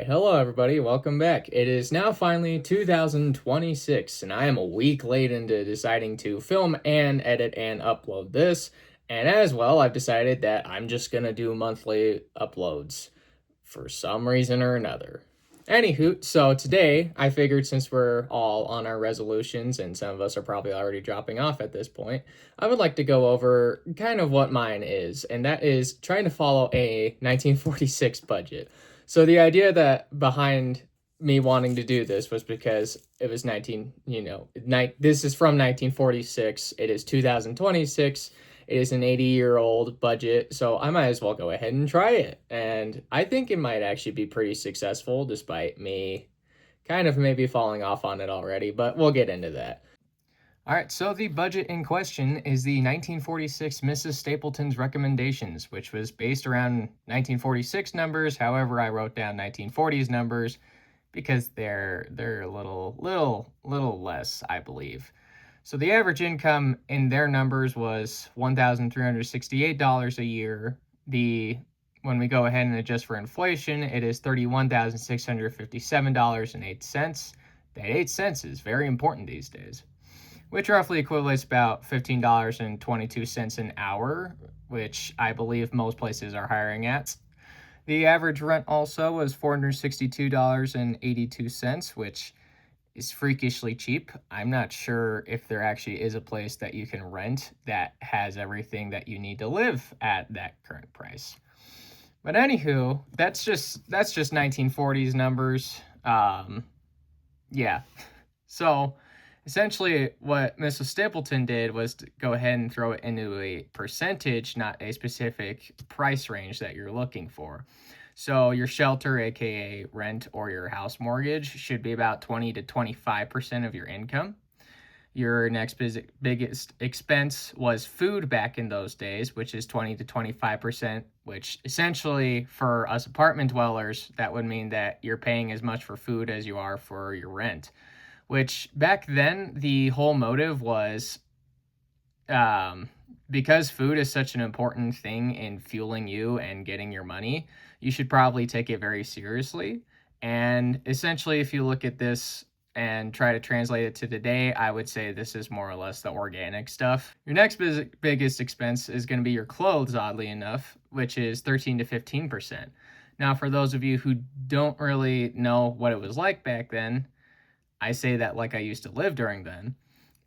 Hello, everybody. Welcome back. It is now finally 2026, and I am a week late into deciding to film and edit and upload this. And as well, I've decided that I'm just going to do monthly uploads for some reason or another. Anywho, so today I figured since we're all on our resolutions and some of us are probably already dropping off at this point, I would like to go over kind of what mine is, and that is trying to follow a 1946 budget. So the idea that behind me wanting to do this was because it was this is from 1946. It is 2026. It is an 80-year-old budget, so I might as well go ahead and try it. And I think it might actually be pretty successful despite me kind of maybe falling off on it already, but we'll get into that. All right, so the budget in question is the 1946 Mrs. Stapleton's Recommendations, which was based around 1946 numbers. However, I wrote down 1940s numbers because they're a little less, I believe. So the average income in their numbers was $1,368 a year. When we go ahead and adjust for inflation, it is $31,657.08. That 8 cents is very important these days, which roughly equates about $15.22 an hour, which I believe most places are hiring at. The average rent also was $462.82, which is freakishly cheap. I'm not sure if there actually is a place that you can rent that has everything that you need to live at that current price. But anywho, that's just 1940s numbers. Yeah. So essentially what Mrs. Stapleton did was to go ahead and throw it into a percentage, not a specific price range that you're looking for. So your shelter, aka rent, or your house mortgage should be about 20 to 25% of your income. Your next biggest expense was food back in those days, which is 20 to 25%, which essentially for us apartment dwellers, that would mean that you're paying as much for food as you are for your rent, which back then the whole motive was because food is such an important thing in fueling you and getting your money, you should probably take it very seriously. And essentially, if you look at this and try to translate it to today, I would say this is more or less the organic stuff. Your next biggest expense is going to be your clothes, oddly enough, which is 13 to 15%. Now, for those of you who don't really know what it was like back then, I say that like I used to live during then.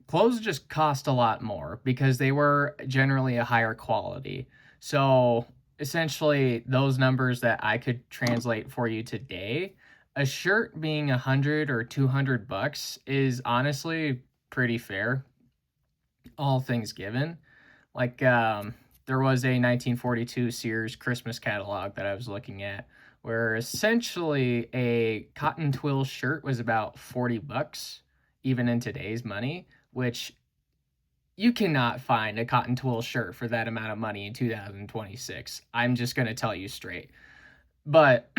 Clothes just cost a lot more because they were generally a higher quality. So essentially, those numbers that I could translate for you today, a shirt being 100 or 200 bucks is honestly pretty fair, all things given. Like, there was a 1942 Sears Christmas catalog that I was looking at where essentially a cotton twill shirt was about 40 bucks, even in today's money, which you cannot find a cotton twill shirt for that amount of money in 2026. I'm just going to tell you straight. But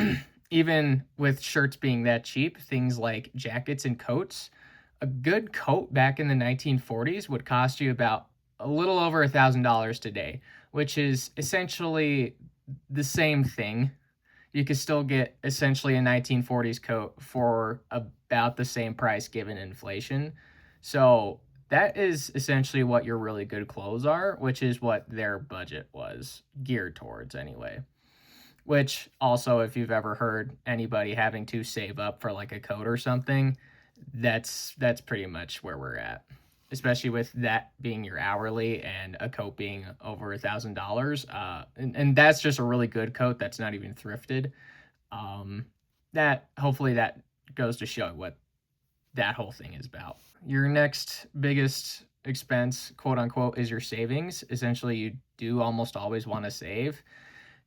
even with shirts being that cheap, things like jackets and coats, a good coat back in the 1940s would cost you about a little over $1,000 today, which is essentially the same thing. You could still get essentially a 1940s coat for about the same price given inflation. So that is essentially what your really good clothes are, which is what their budget was geared towards anyway. Which also, if you've ever heard anybody having to save up for like a coat or something, that's pretty much where we're at. Especially with that being your hourly and a coat being over $1,000, and that's just a really good coat that's not even thrifted. That hopefully that goes to show what that whole thing is about. Your next biggest expense, quote unquote, is your savings. Essentially, you do almost always want to save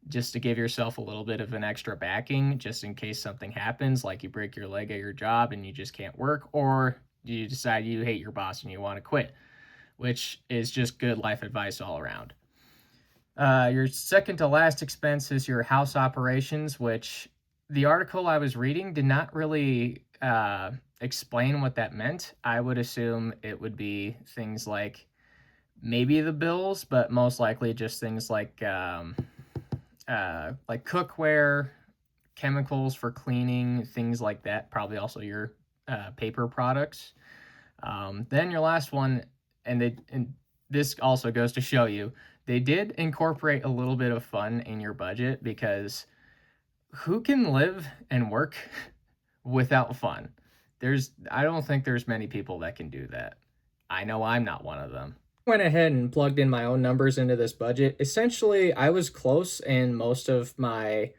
just to give yourself a little bit of an extra backing just in case something happens, like you break your leg at your job and you just can't work, or you decide you hate your boss and you want to quit, which is just good life advice all around. Your second to last expense is your house operations, which the article I was reading did not really explain what that meant. I would assume it would be things like maybe the bills, but most likely just things like cookware, chemicals for cleaning, things like that, probably also your paper products. Then your last one, and this also goes to show you, they did incorporate a little bit of fun in your budget because who can live and work without fun? I don't think there's many people that can do that. I know I'm not one of them. Went ahead and plugged in my own numbers into this budget. Essentially, I was close in most of my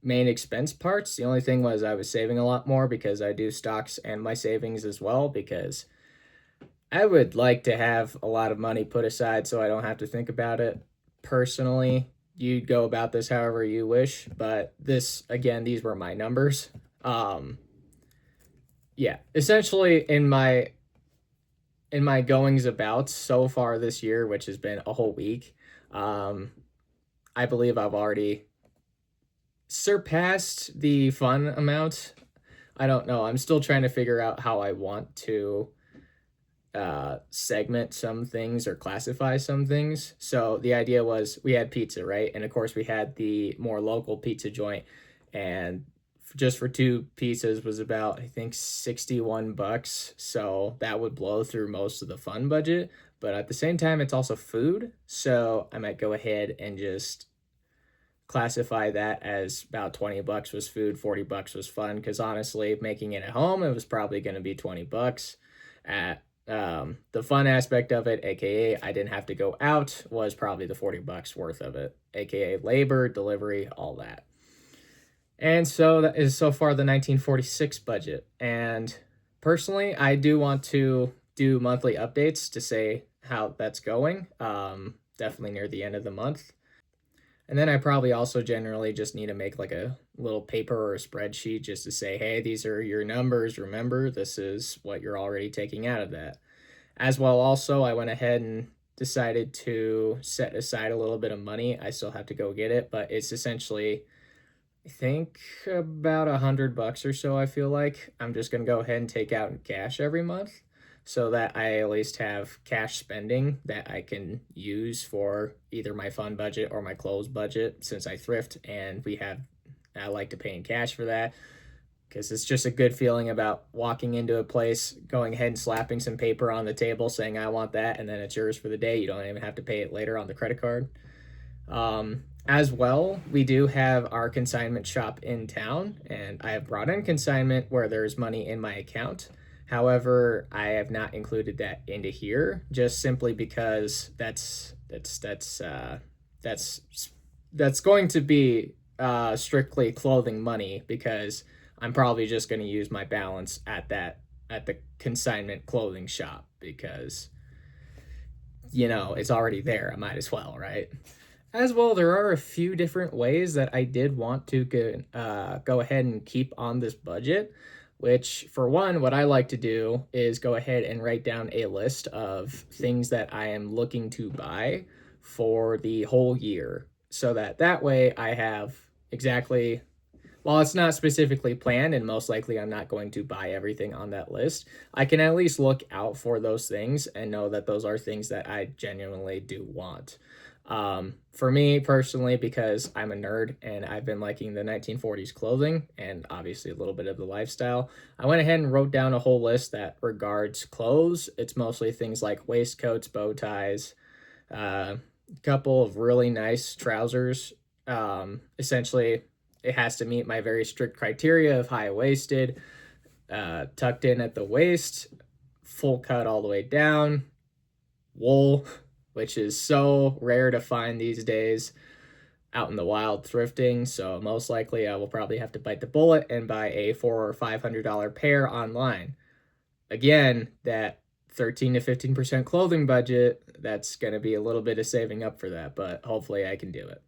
main expense parts. The only thing was I was saving a lot more because I do stocks and my savings as well, because I would like to have a lot of money put aside so I don't have to think about it. Personally, you'd go about this however you wish, but this, again, these were my numbers. Yeah, essentially in my goings about so far this year, which has been a whole week, I believe I've already surpassed the fun amount. I don't know. I'm still trying to figure out how I want to segment some things or classify some things. So the idea was we had pizza, right? And of course, we had the more local pizza joint, and just for two pizzas was about, I think, $61. So that would blow through most of the fun budget. But at the same time, it's also food. So I might go ahead and just classify that as about $20 was food, $40 was fun. Because honestly, making it at home, it was probably going to be $20. At the fun aspect of it, aka I didn't have to go out, was probably the $40 worth of it, aka labor, delivery, all that. And so that is so far the 1946 budget. And personally, I do want to do monthly updates to say how that's going, definitely near the end of the month. And then I probably also generally just need to make like a little paper or a spreadsheet just to say, hey, these are your numbers. Remember, this is what you're already taking out of that. As well, also, I went ahead and decided to set aside a little bit of money. I still have to go get it, but it's essentially, I think, about $100 or so. I feel like I'm just gonna go ahead and take out in cash every month, so that I at least have cash spending that I can use for either my fun budget or my clothes budget. Since I thrift and I like to pay in cash for that, because it's just a good feeling about walking into a place, going ahead and slapping some paper on the table saying I want that, and then it's yours for the day. You don't even have to pay it later on the credit card. As well, we do have our consignment shop in town, and I have brought in consignment where there's money in my account. However, I have not included that into here, just simply because that's going to be strictly clothing money, because I'm probably just going to use my balance at the consignment clothing shop, because it's already there. I might as well, right? As well, there are a few different ways that I did want to go ahead and keep on this budget, which, for one, what I like to do is go ahead and write down a list of things that I am looking to buy for the whole year, so that way I have exactly, while it's not specifically planned and most likely I'm not going to buy everything on that list, I can at least look out for those things and know that those are things that I genuinely do want. For me personally, because I'm a nerd and I've been liking the 1940s clothing and obviously a little bit of the lifestyle, I went ahead and wrote down a whole list that regards clothes. It's mostly things like waistcoats, bow ties, a couple of really nice trousers. Essentially, it has to meet my very strict criteria of high-waisted, tucked in at the waist, full cut all the way down, wool, which is so rare to find these days out in the wild thrifting. So most likely I will probably have to bite the bullet and buy a $400 or $500 pair online. Again, that 13 to 15% clothing budget, that's going to be a little bit of saving up for that, but hopefully I can do it.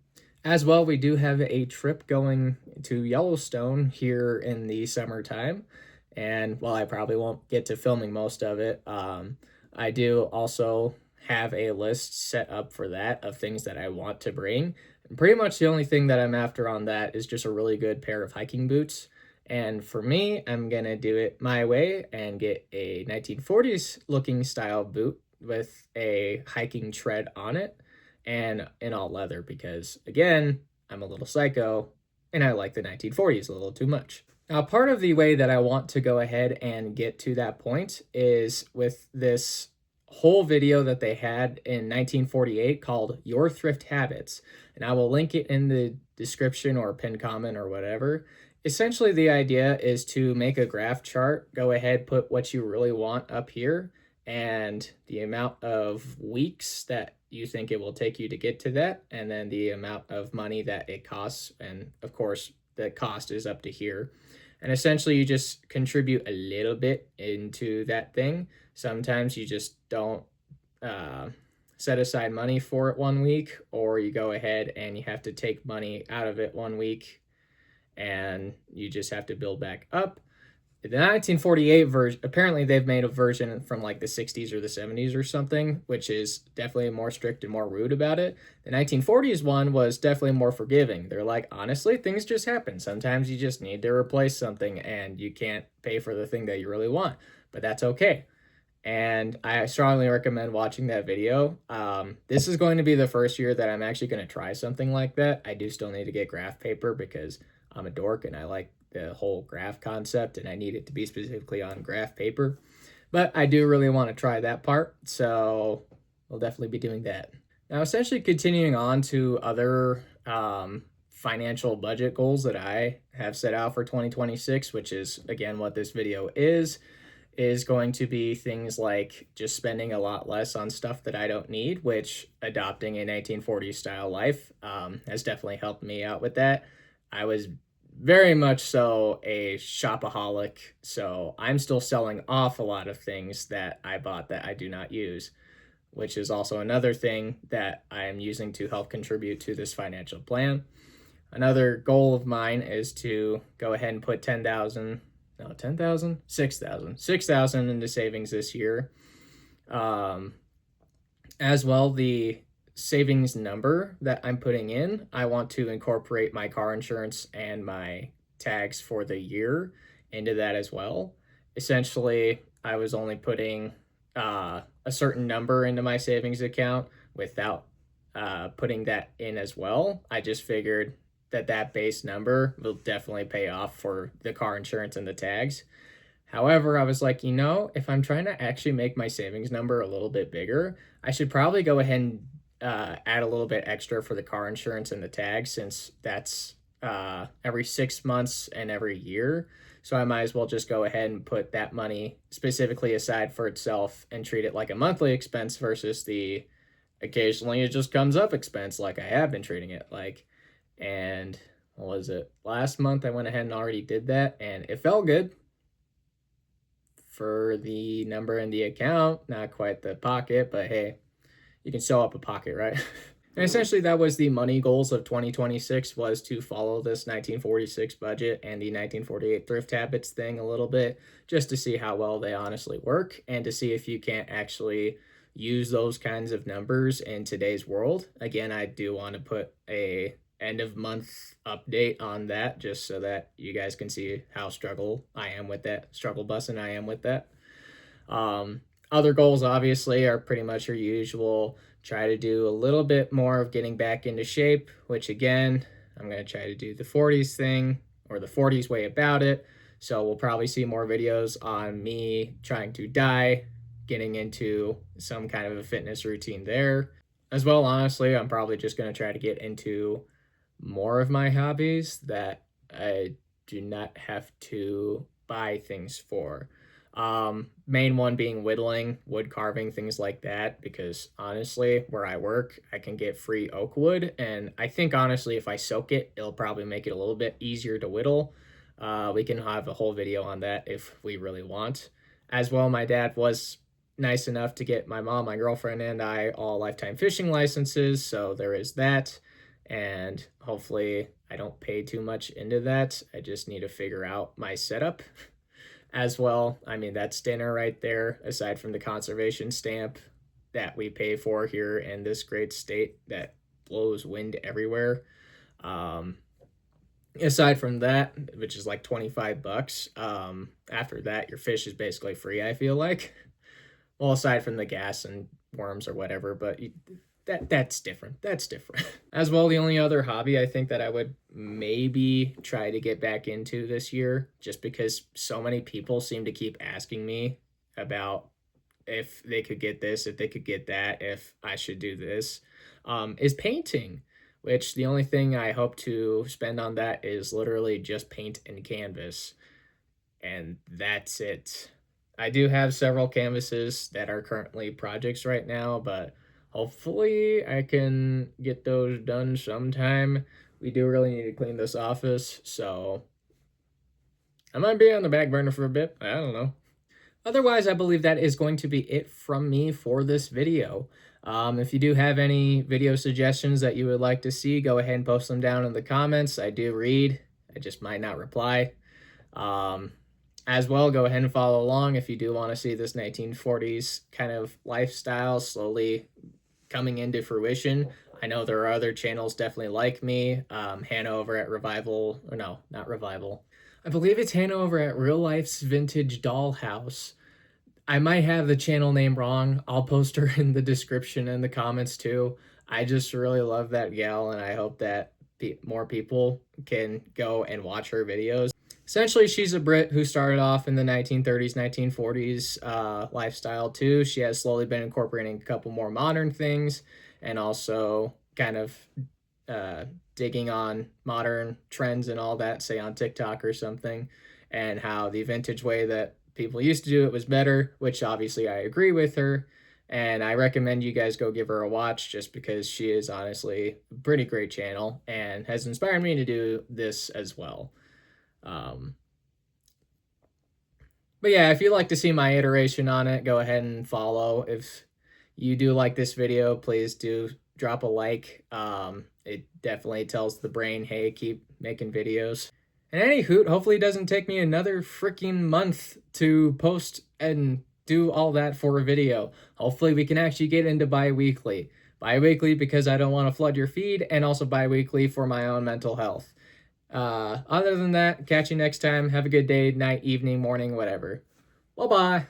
As well, we do have a trip going to Yellowstone here in the summertime. And while I probably won't get to filming most of it, I do also have a list set up for that of things that I want to bring. And pretty much the only thing that I'm after on that is just a really good pair of hiking boots. And for me, I'm going to do it my way and get a 1940s looking style boot with a hiking tread on it and in all leather, because again, I'm a little psycho. and I like the 1940s a little too much. Now, part of the way that I want to go ahead and get to that point is with this whole video that they had in 1948 called Your Thrift Habits. And I will link it in the description or pinned comment or whatever. Essentially, the idea is to make a graph chart, go ahead, put what you really want up here, and the amount of weeks that you think it will take you to get to that, and then the amount of money that it costs. And of course, the cost is up to here. And essentially, you just contribute a little bit into that thing. Sometimes you just don't set aside money for it one week, or you go ahead and you have to take money out of it one week and you just have to build back up. The 1948 version, apparently they've made a version from like the 60s or the 70s or something, which is definitely more strict and more rude about it. The 1940s one was definitely more forgiving. They're like, honestly, things just happen. Sometimes you just need to replace something and you can't pay for the thing that you really want, but that's okay. And I strongly recommend watching that video. This is going to be the first year that I'm actually going to try something like that. I do still need to get graph paper because I'm a dork and I like the whole graph concept and I need it to be specifically on graph paper. But I do really want to try that part, so we'll definitely be doing that. Now, essentially continuing on to other financial budget goals that I have set out for 2026, which is, again, what this video is going to be things like just spending a lot less on stuff that I don't need, which adopting a 1940s style life has definitely helped me out with that. I was very much so a shopaholic, so I'm still selling off a lot of things that I bought that I do not use, which is also another thing that I am using to help contribute to this financial plan. Another goal of mine is to go ahead and put 6,000 into savings this year. As well, the savings number that I'm putting in, I want to incorporate my car insurance and my tags for the year into that as well. Essentially, I was only putting a certain number into my savings account without putting that in as well. I just figured that base number will definitely pay off for the car insurance and the tags. However, I was like, if I'm trying to actually make my savings number a little bit bigger, I should probably go ahead and add a little bit extra for the car insurance and the tags, since that's every 6 months and every year. So I might as well just go ahead and put that money specifically aside for itself and treat it like a monthly expense versus the occasionally it just comes up expense like I have been treating it like. And what was it? Last month I went ahead and already did that, and it felt good for the number in the account. Not quite the pocket, but hey, you can sew up a pocket, right? And essentially that was the money goals of 2026, was to follow this 1946 budget and the 1948 thrift habits thing a little bit, just to see how well they honestly work and to see if you can't actually use those kinds of numbers in today's world. Again, I do want to put a end of month update on that, just so that you guys can see how struggle busting I am with that. Other goals obviously are pretty much your usual. Try to do a little bit more of getting back into shape, which again, I'm going to try to do the 40s thing, or the 40s way about it. So we'll probably see more videos on me trying to die, getting into some kind of a fitness routine there. As well, honestly, I'm probably just going to try to get into more of my hobbies that I do not have to buy things for. Main one being whittling, wood carving, things like that, because honestly, where I work, I can get free oak wood, and I think honestly, if I soak it, it'll probably make it a little bit easier to whittle. We can have a whole video on that if we really want. As well, my dad was nice enough to get my mom, my girlfriend, and I all lifetime fishing licenses, so there is that. And hopefully I don't pay too much into that. I just need to figure out my setup as well. I mean, that's dinner right there, aside from the conservation stamp that we pay for here in this great state that blows wind everywhere. Aside from that, which is like $25, after that, your fish is basically free, I feel like. Well, aside from the gas and worms or whatever, but that's different. That's different. As well, the only other hobby I think that I would maybe try to get back into this year, just because so many people seem to keep asking me about if they could get this, if they could get that, if I should do this, is painting. Which the only thing I hope to spend on that is literally just paint and canvas, and that's it. I do have several canvases that are currently projects right now, but hopefully I can get those done sometime. We do really need to clean this office, so I might be on the back burner for a bit. I don't know. Otherwise, I believe that is going to be it from me for this video. If you do have any video suggestions that you would like to see, go ahead and post them down in the comments. I do read. I just might not reply. As well, go ahead and follow along if you do want to see this 1940s kind of lifestyle slowly coming into fruition. I know there are other channels definitely like me. Hannah over at Revival, or no, not Revival. I believe it's Hannah over at Real Life's Vintage Dollhouse. I might have the channel name wrong. I'll post her in the description and the comments too. I just really love that gal, and I hope that more people can go and watch her videos. Essentially, she's a Brit who started off in the 1930s, 1940s lifestyle too. She has slowly been incorporating a couple more modern things, and also kind of digging on modern trends and all that, say on TikTok or something, and how the vintage way that people used to do it was better, which obviously I agree with her. And I recommend you guys go give her a watch, just because she is honestly a pretty great channel and has inspired me to do this as well. But yeah, if you'd like to see my iteration on it, go ahead and follow. If you do like this video, please do drop a like. It definitely tells the brain, hey, keep making videos. And any hoot, hopefully it doesn't take me another freaking month to post and do all that for a video. Hopefully we can actually get into bi-weekly. Bi-weekly because I don't want to flood your feed, and also bi-weekly for my own mental health. Other than that, catch you next time. Have a good day, night, evening, morning, whatever. Bye-bye.